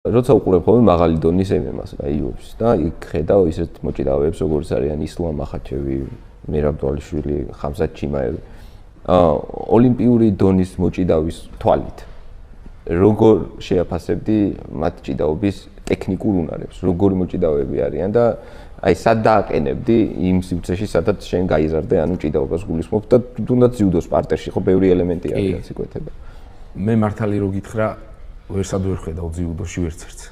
როცა უყურებ ხოლმე მაღალი დონის MMA-ს რა UFC და იქ ხედავ ისეთ მოჭიდავეებს როგორც არიან ისლამ მახაჩევი, მერაბ დვალიშვილი, ხამზად ჩიმაევი. ოლიმპიური დონის მოჭიდავის თვალით როგორ შეაფასებდი მათ ჭიდაობის ტექნიკურ უნარებს, როგორი მოჭიდავეები არიან და აი სად დააყენებდი იმ სივრცეში, სადაც შენ გაიზარდე, ანუ ჭიდაობას გულისხმობ და თუნდაც ჯუდოს პარტერში ხო ბევრი ელემენტი არის რაც იკვეთება. მე მართალი რო გითხრა ვერსად ვერ ხედავ ჯუდოში ვერცერთს.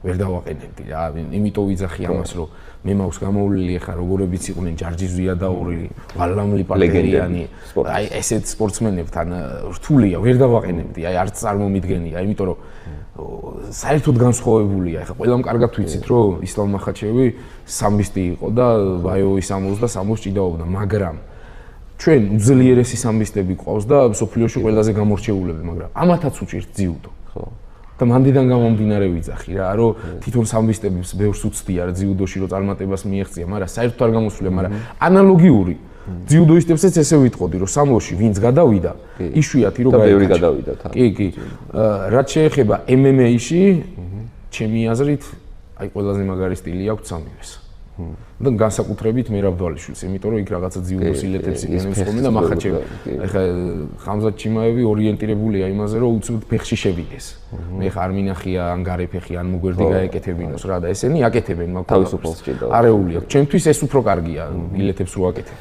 ვერ დავაყენებდი რა, იმიტომ ვიძახი ამას რომ მე მაქვს გამოვლილი ახლა როგორებიც იყვნენ ჯარჯის ზიადაური, ვალამლი პარტერიანი, აი ესეთ სპორტსმენებთან რთულია, ვერ დავაყენებდი, აი არც წარმომიდგენია, იმიტომ რომ საერთოდ განსხვავებულია, ახლა ყველამ კარგად ვიცით რომ ისლამ მახაჩევი სამბისტი იყო და ბაიოვის 63-ს ჭიდაობდა, მაგრამ ჩვენ უძლიერესი სამბისტები ყავს და სოფლიოში ყველაზე გამორჩეულები, მაგრამ ამათაც უჭირთ ჯიუდო. ხო. და მანდიდან გამომდინარე ვიძახი რა, რომ თვითონ სამბისტებს ბევრს უცდია რა ჯიუდოში რომ წარმატებას მიეღწია, მაგრამ საერთოდ არ გამოსვლია, მაგრამ ანალოგიური ჯიუდოისტებსაც ესე ვიტყოდი, რომ სამოში ვინც გადავიდა, იშვიათი რომ გაიქაჩა. და ბევრი გადავიდა თან. კი. რაც შეეხება MMA-ში, ჩემი აზრით, აი ყველაზე მაგარი სტილი აქვს სამივეს. და განსაკუთრებით მერაბ დვალიშვილს, იმიტომ რომ იქ რაღაცა ჯიუდოს ილეთებს იგენებს ხოლმე და მახაჩევი. ეხლა ხამზად ჩიმაევი ორიენტირებულია იმაზე, რომ უცბად ფეხში შევიდეს. მე ხარ არ მინახია ან გარე ფეხი, ან მოგვერდი გაეკეთებინოს რა და ესენი აკეთებენ მაგ თავისუფალს ჭიდაობს. არეული აქვს. ჩემთვის ეს უფრო კარგია, ილეთებს რო აკეთებ.